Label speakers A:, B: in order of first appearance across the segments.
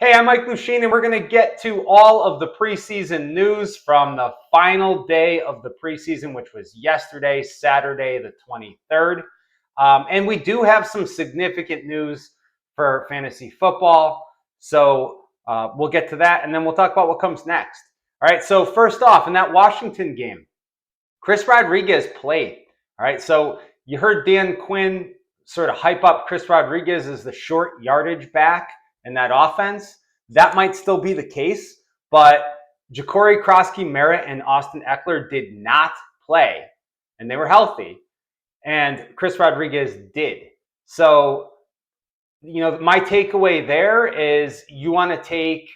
A: Hey, I'm Mike Lucchine, and we're going to get to all of the preseason news from the final day of the preseason, which was yesterday, Saturday, the 23rd. And we do have some significant news for fantasy football. So we'll get to that, and then we'll talk about what comes next. All right, so first off, in that Washington game, Chris Rodriguez played. All right, so you heard Dan Quinn sort of hype up Chris Rodriguez as the short yardage back in that offense. That might still be the case, but Ja'Cory Krosky-Merritt and Austin Ekeler did not play, and they were healthy, and Chris Rodriguez did. So, my takeaway there is you want to take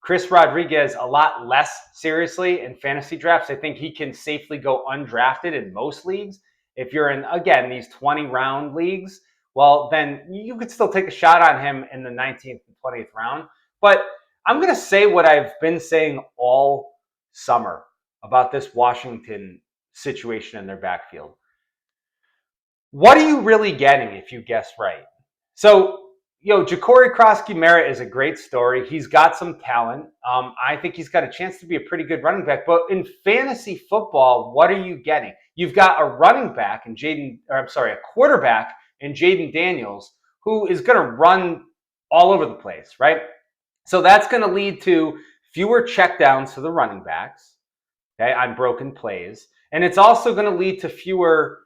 A: Chris Rodriguez a lot less seriously in fantasy drafts. I think he can safely go undrafted in most leagues. If you're in, again, these 20-round leagues, well, then you could still take a shot on him in the 19th and 20th round. But I'm going to say what I've been saying all summer about this Washington situation in their backfield. What are you really getting if you guess right? So, Ja'Cory Krosky-Merritt is a great story. He's got some talent. I think he's got a chance to be a pretty good running back. But in fantasy football, what are you getting? You've got a quarterback in Jaden Daniels, who is going to run all over the place, right? So that's going to lead to fewer checkdowns to the running backs, okay, on broken plays. And it's also going to lead to fewer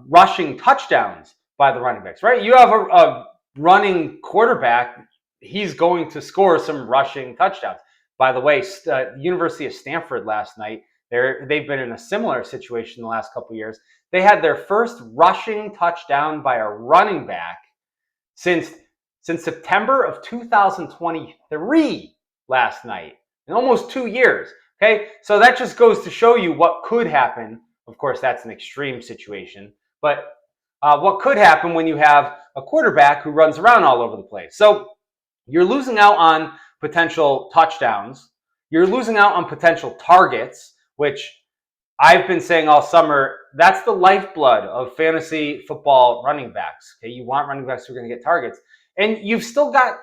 A: rushing touchdowns by the running backs, right? You have a running quarterback, he's going to score some rushing touchdowns. By the way, University of Stanford last night, they've been in a similar situation the last couple of years. They had their first rushing touchdown by a running back since September of 2023 last night, in almost 2 years. Okay, so that just goes to show you what could happen. Of course, that's an extreme situation, but what could happen when you have a quarterback who runs around all over the place. So you're losing out on potential touchdowns. You're losing out on potential targets, which I've been saying all summer, that's the lifeblood of fantasy football running backs. Okay, you want running backs who are going to get targets. And you've still got,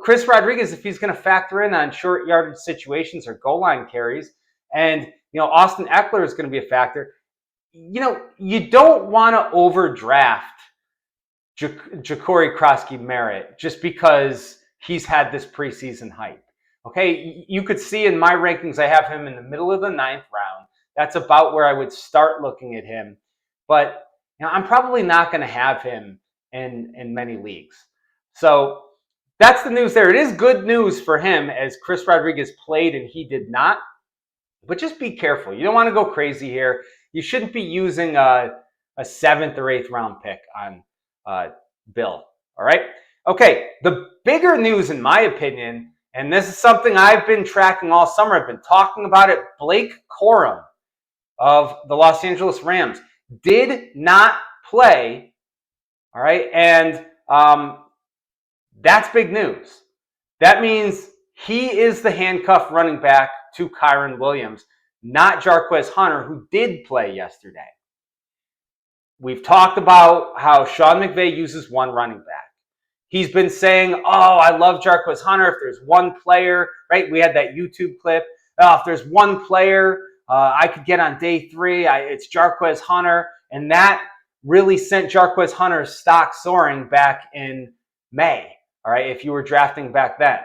A: Chris Rodriguez, if he's going to factor in on short yardage situations or goal line carries, and, Austin Ekeler is going to be a factor. You don't want to overdraft Ja'Cory Krosky-Merritt just because he's had this preseason hype. Okay, you could see in my rankings, I have him in the middle of the 9th round. That's about where I would start looking at him. But I'm probably not going to have him in many leagues. So that's the news there. It is good news for him as Chris Rodriguez played and he did not. But just be careful. You don't want to go crazy here. You shouldn't be using a 7th or 8th round pick on Bill. All right? Okay, the bigger news, in my opinion, and this is something I've been tracking all summer, I've been talking about it, Blake Corum of the Los Angeles Rams did not play, all right? And that's big news. That means he is the handcuff running back to Kyren Williams, not Jarquez Hunter, who did play yesterday. We've talked about how Sean McVay uses one running back. He's been saying, I love Jarquez Hunter. If there's one player, right? We had that YouTube clip. If there's one player I could get on day 3, it's Jarquez Hunter. And that really sent Jarquez Hunter's stock soaring back in May, all right, if you were drafting back then.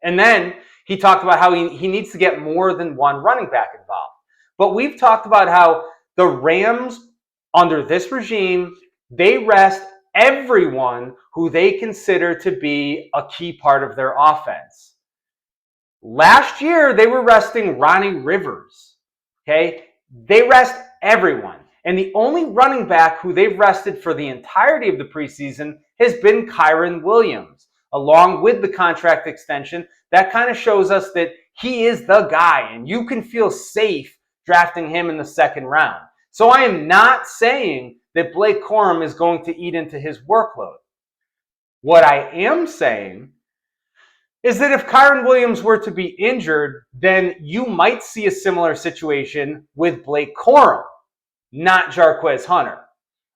A: And then he talked about how he needs to get more than one running back involved. But we've talked about how the Rams, under this regime, they rest everyone who they consider to be a key part of their offense. Last year, they were resting Ronnie Rivers. Okay? They rest everyone. And the only running back who they've rested for the entirety of the preseason has been Kyren Williams, along with the contract extension. That kind of shows us that he is the guy, and you can feel safe drafting him in the 2nd round. So I am not saying that Blake Corum is going to eat into his workload. What I am saying is that if Kyren Williams were to be injured, then you might see a similar situation with Blake Corum, not Jarquez Hunter.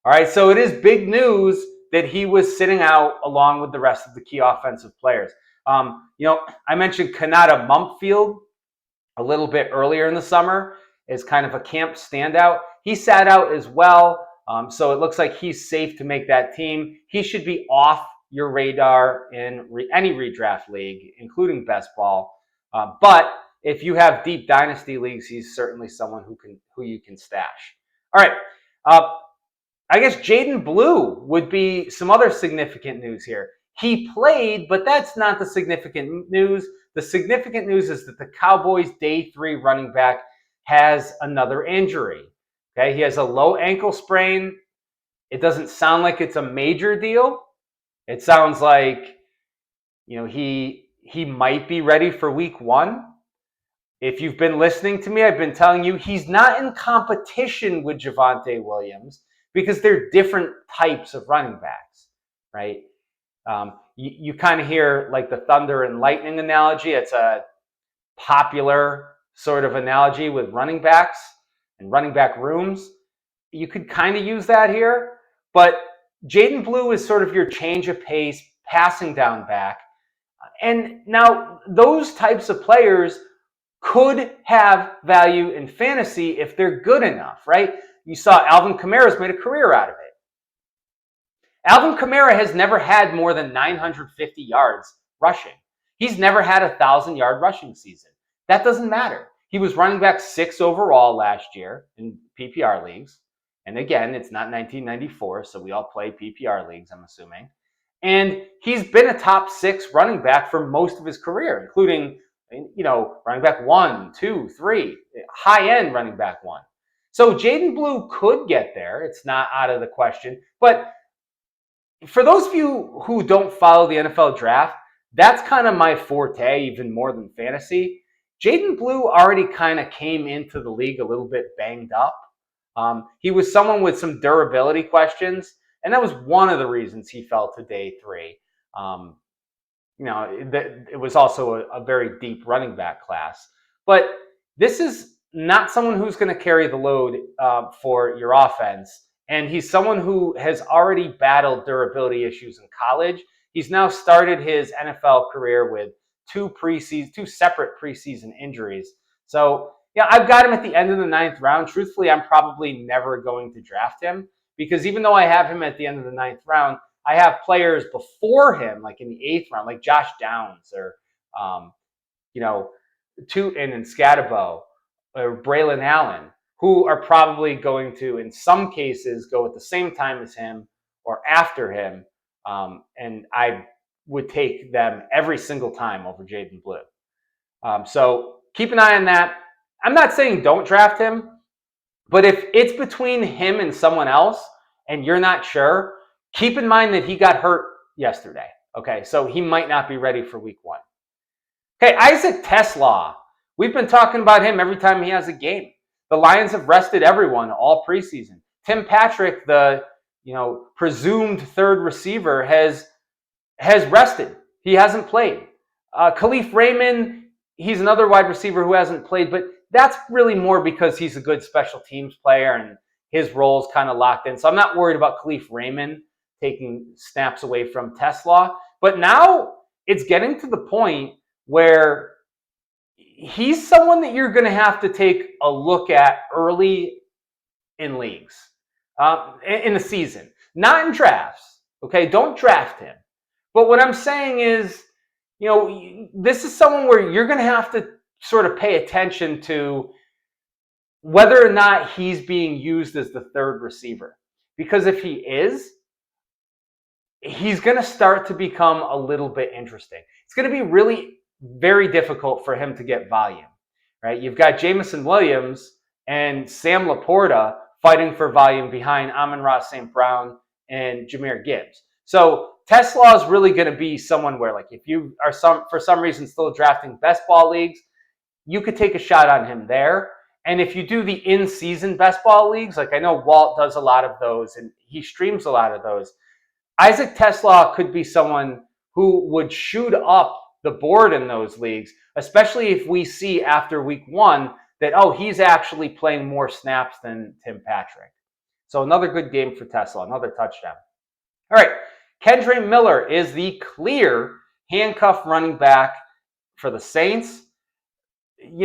A: All right, so it is big news that he was sitting out along with the rest of the key offensive players. I mentioned Kanata Mumpfield a little bit earlier in the summer as kind of a camp standout. He sat out as well, so it looks like he's safe to make that team. He should be off your radar in any redraft league, including best ball. But if you have deep dynasty leagues, he's certainly someone who you can stash. All right. I guess Jaden Blue would be some other significant news here. He played, but that's not the significant news. The significant news is that the Cowboys' day 3 running back has another injury. Okay, he has a low ankle sprain. It doesn't sound like it's a major deal. It sounds like, he might be ready for week 1. If you've been listening to me, I've been telling you he's not in competition with Javonte Williams because they're different types of running backs, right? You kind of hear like the thunder and lightning analogy. It's a popular sort of analogy with running backs and running back rooms. You could kind of use that here, but Jaden Blue is sort of your change of pace, passing down back. And now those types of players could have value in fantasy if they're good enough, right? You saw Alvin Kamara's made a career out of it. Alvin Kamara has never had more than 950 yards rushing. He's never had a 1,000-yard rushing season. That doesn't matter. He was running back 6 overall last year in PPR leagues. And again, it's not 1994, so we all play PPR leagues, I'm assuming. And he's been a top 6 running back for most of his career, including, running back 1, 2, 3, high-end running back 1. So Jaden Blue could get there. It's not out of the question. But for those of you who don't follow the NFL draft, that's kind of my forte, even more than fantasy. Jaden Blue already kind of came into the league a little bit banged up. He was someone with some durability questions, and that was one of the reasons he fell to day 3. It was also a very deep running back class. But this is not someone who's going to carry the load for your offense. And he's someone who has already battled durability issues in college. He's now started his NFL career with 2 separate preseason injuries. So, I've got him at the end of the 9th round. Truthfully, I'm probably never going to draft him because even though I have him at the end of the 9th round, I have players before him, like in the 8th round, like Josh Downs or, Tootin and Scatabo or Braylon Allen, who are probably going to, in some cases, go at the same time as him or after him. And I would take them every single time over Jaden Blue. So keep an eye on that. I'm not saying don't draft him, but if it's between him and someone else and you're not sure, keep in mind that he got hurt yesterday. Okay, so he might not be ready for week 1. Okay, Isaac Tesla. We've been talking about him every time he has a game. The Lions have rested everyone all preseason. Tim Patrick, the presumed 3rd receiver, has rested. He hasn't played. Khalif Raymond, he's another wide receiver who hasn't played, but that's really more because he's a good special teams player and his role's kind of locked in. So I'm not worried about Khalif Raymond taking snaps away from Tesla. But now it's getting to the point where he's someone that you're going to have to take a look at early in leagues, in the season, not in drafts. Okay, don't draft him. But what I'm saying is, this is someone where you're going to have to sort of pay attention to whether or not he's being used as the 3rd receiver. Because if he is, he's going to start to become a little bit interesting. It's going to be really very difficult for him to get volume, right? You've got Jameson Williams and Sam Laporta fighting for volume behind Amon-Ra St. Brown and Jahmyr Gibbs. So Tesla is really going to be someone where, like, if you are for some reason still drafting best ball leagues, you could take a shot on him there. And if you do the in-season best ball leagues, like I know Walt does a lot of those and he streams a lot of those, Isaac Tesla could be someone who would shoot up the board in those leagues, especially if we see after week 1 that, he's actually playing more snaps than Tim Patrick. So another good game for Tesla, another touchdown. All right, Kendre Miller is the clear handcuff running back for the Saints.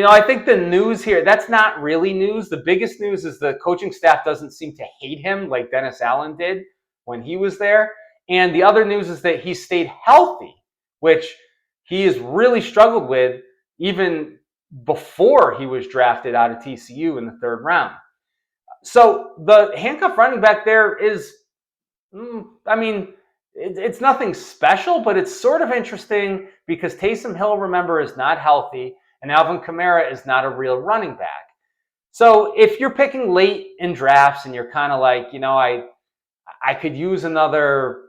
A: I think the news here, that's not really news. The biggest news is the coaching staff doesn't seem to hate him like Dennis Allen did when he was there. And the other news is that he stayed healthy, which he has really struggled with even before he was drafted out of TCU in the 3rd round. So the handcuff running back there is, it's nothing special, but it's sort of interesting because Taysom Hill, remember, is not healthy, and Alvin Kamara is not a real running back. So if you're picking late in drafts and you're kind of like, I could use another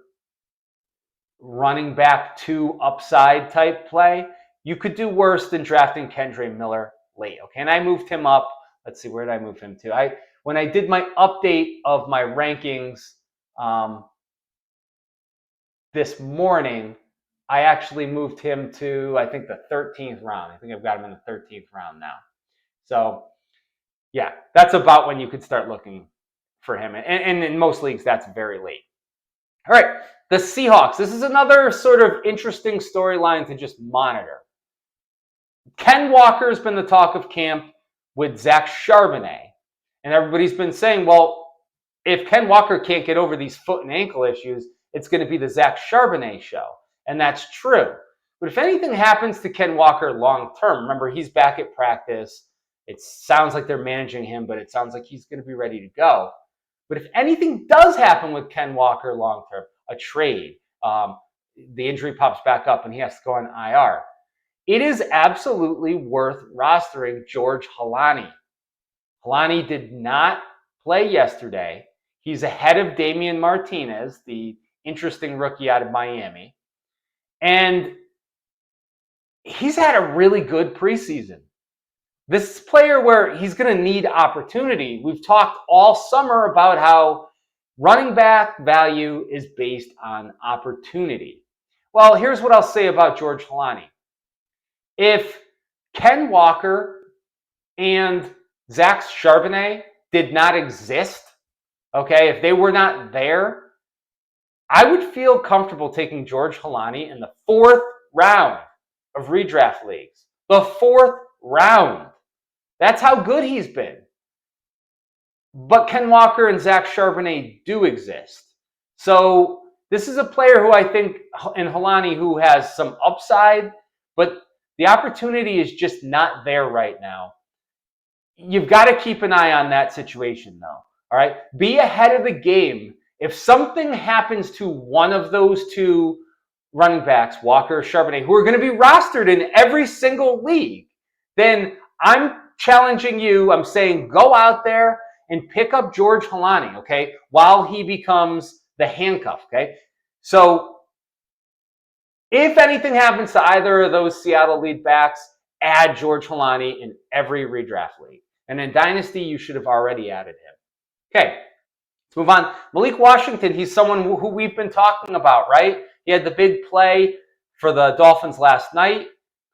A: running back 2 upside type play, you could do worse than drafting Kendre Miller late. Okay, and I moved him up. Let's see, where did I move him to? When I did my update of my rankings this morning, I actually moved him to, I think, the 13th round. I think I've got him in the 13th round now. So, yeah, that's about when you could start looking for him. And in most leagues, that's very late. All right, the Seahawks. This is another sort of interesting storyline to just monitor. Ken Walker's been the talk of camp with Zach Charbonnet. And everybody's been saying, well, if Ken Walker can't get over these foot and ankle issues, it's going to be the Zach Charbonnet show. And that's true. But if anything happens to Ken Walker long term, remember, he's back at practice. It sounds like they're managing him, but it sounds like he's going to be ready to go. But if anything does happen with Ken Walker long term, a trade, the injury pops back up and he has to go on IR, it is absolutely worth rostering George Holani. Holani did not play yesterday. He's ahead of Damian Martinez, the interesting rookie out of Miami. And he's had a really good preseason. This player where he's going to need opportunity. We've talked all summer about how running back value is based on opportunity. Well, here's what I'll say about George Holani. If Ken Walker and Zach Charbonnet did not exist, okay, if they were not there, I would feel comfortable taking George Holani in the 4th round of redraft leagues. The 4th round. That's how good he's been. But Ken Walker and Zach Charbonnet do exist. So this is a player who I think, in Holani, who has some upside, but the opportunity is just not there right now. You've got to keep an eye on that situation, though. All right? Be ahead of the game. If something happens to one of those 2 running backs, Walker or Charbonnet, who are going to be rostered in every single league, then I'm challenging you. I'm saying go out there and pick up George Holani, okay, while he becomes the handcuff, okay? So if anything happens to either of those Seattle lead backs, add George Holani in every redraft league. And in Dynasty, you should have already added him. Okay, let's move on. Malik Washington, he's someone who we've been talking about, right? He had the big play for the Dolphins last night,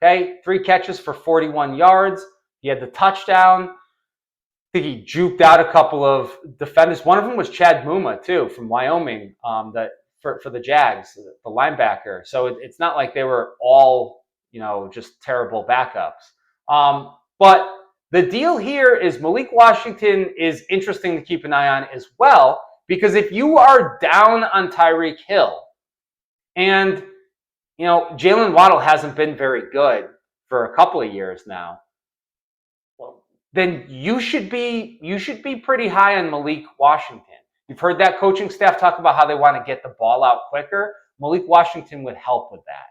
A: okay? 3 catches for 41 yards. He had the touchdown. I think he juked out a couple of defenders. One of them was Chad Muma, too, from Wyoming, for the Jags, the linebacker. So it's not like they were all, just terrible backups. But the deal here is Malik Washington is interesting to keep an eye on as well, because if you are down on Tyreek Hill, and, Jalen Waddle hasn't been very good for a couple of years now, then you should be pretty high on Malik Washington. You've heard that coaching staff talk about how they want to get the ball out quicker. Malik Washington would help with that,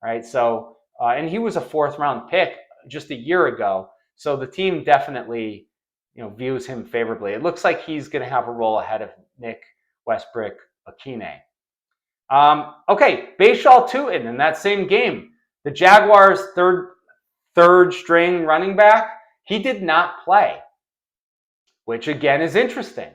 A: right? So, and he was a 4th round pick just a year ago. So the team definitely, views him favorably. It looks like he's going to have a role ahead of Nick Westbrook-Akine. Okay, Bashal Tutin in that same game. The Jaguars' third string running back, he did not play, which again is interesting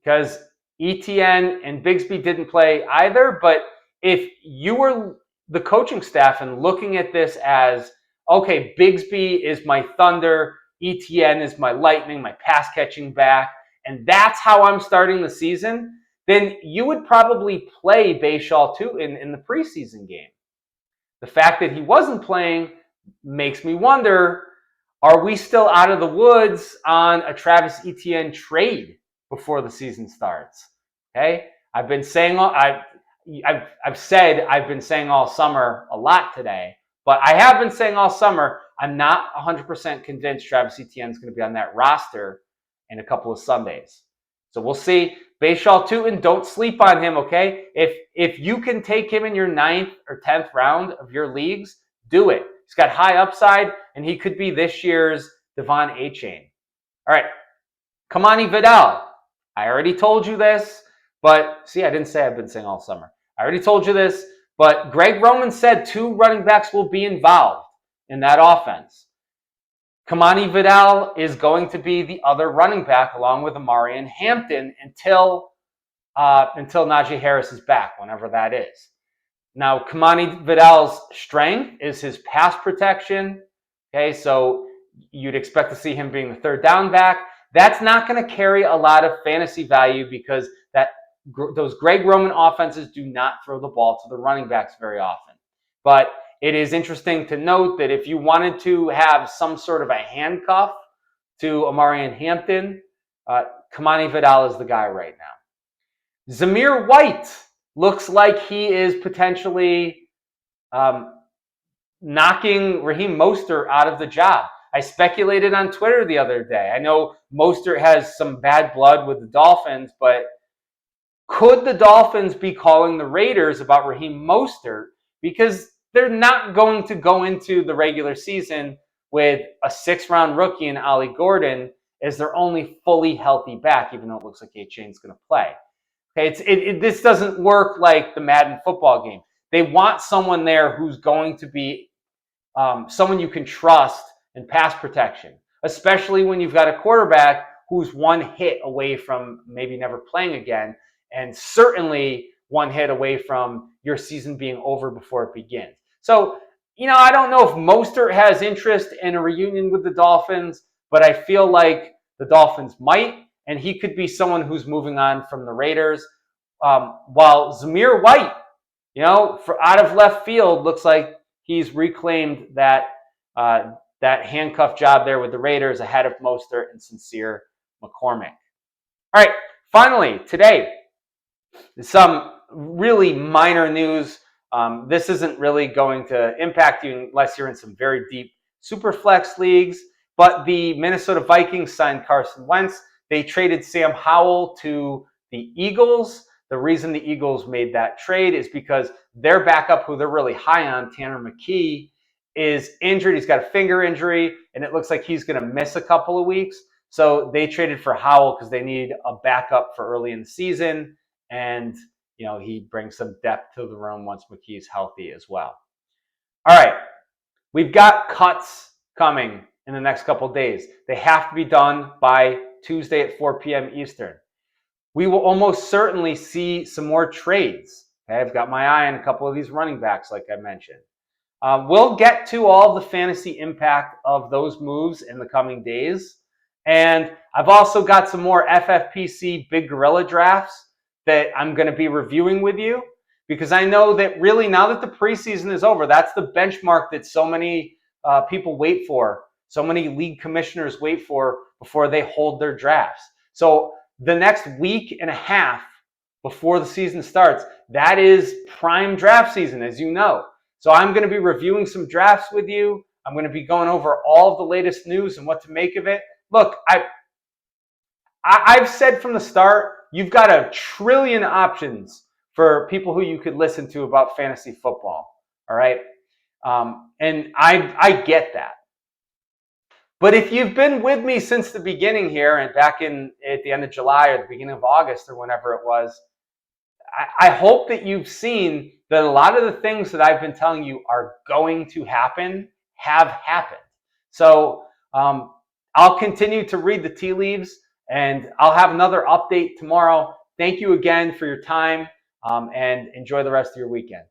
A: because Etienne and Bigsby didn't play either. But if you were the coaching staff and looking at this as, okay, Bigsby is my thunder, Etienne is my lightning, my pass catching back, and that's how I'm starting the season, then you would probably play Bashal Tutin in the preseason game. The fact that he wasn't playing makes me wonder, are we still out of the woods on a Travis Etienne trade before the season starts? Okay, I've been saying I've been saying all summer a lot today, but I have been saying all summer I'm not 100% convinced Travis Etienne is going to be on that roster in a couple of Sundays. So we'll see. Bashaw Tootin, don't sleep on him, okay? If you can take him in your 9th or 10th round of your leagues, do it. He's got high upside, and he could be this year's Devon Achane. All right, Kamani Vidal. I already told you this, but see, I didn't say I've been saying all summer. I already told you this, but Greg Roman said 2 running backs will be involved in that offense. Kamani Vidal is going to be the other running back along with Amari and Hampton until Najee Harris is back, whenever that is. Now, Kamani Vidal's strength is his pass protection. Okay, so you'd expect to see him being the 3rd down back. That's not going to carry a lot of fantasy value because those Greg Roman offenses do not throw the ball to the running backs very often. But it is interesting to note that if you wanted to have some sort of a handcuff to Amari and Hampton, Kamani Vidal is the guy right now. Zamir White looks like he is potentially knocking Raheem Mostert out of the job. I speculated on Twitter the other day. I know Mostert has some bad blood with the Dolphins, but could the Dolphins be calling the Raiders about Raheem Mostert? Because they're not going to go into the regular season with a 6th-round rookie in Ollie Gordon as their only fully healthy back, even though it looks like Achane's going to play. Okay, this doesn't work like the Madden football game. They want someone there who's going to be someone you can trust in pass protection, especially when you've got a quarterback who's 1 hit away from maybe never playing again, and certainly 1 hit away from your season being over before it begins. So, I don't know if Mostert has interest in a reunion with the Dolphins, but I feel like the Dolphins might, and he could be someone who's moving on from the Raiders. While Zamir White, for out of left field, looks like he's reclaimed that handcuff job there with the Raiders ahead of Mostert and Sincere McCormick. All right, finally, today, some really minor news. This isn't really going to impact you unless you're in some very deep super flex leagues, but the Minnesota Vikings signed Carson Wentz. They traded Sam Howell to the Eagles. The reason the Eagles made that trade is because their backup, who they're really high on, Tanner McKee, is injured. He's got a finger injury, and it looks like he's going to miss a couple of weeks. So they traded for Howell because they need a backup for early in the season, and he brings some depth to the room once McKee's healthy as well. All right, we've got cuts coming in the next couple of days. They have to be done by Tuesday at 4 p.m. Eastern. We will almost certainly see some more trades. Okay, I've got my eye on a couple of these running backs, like I mentioned. We'll get to all the fantasy impact of those moves in the coming days. And I've also got some more FFPC Big Gorilla drafts that I'm going to be reviewing with you, because I know that really now that the preseason is over, that's the benchmark that so many people wait for, so many league commissioners wait for before they hold their drafts. So the next week and a half before the season starts, that is prime draft season, as you know. So I'm going to be reviewing some drafts with you. I'm going to be going over all of the latest news and what to make of it. Look, I've said from the start, you've got 1 trillion options for people who you could listen to about fantasy football, all right? And I get that. But if you've been with me since the beginning here and back at the end of July or the beginning of August or whenever it was, I hope that you've seen that a lot of the things that I've been telling you are going to happen have happened. So I'll continue to read the tea leaves, and I'll have another update tomorrow. Thank you again for your time, and enjoy the rest of your weekend.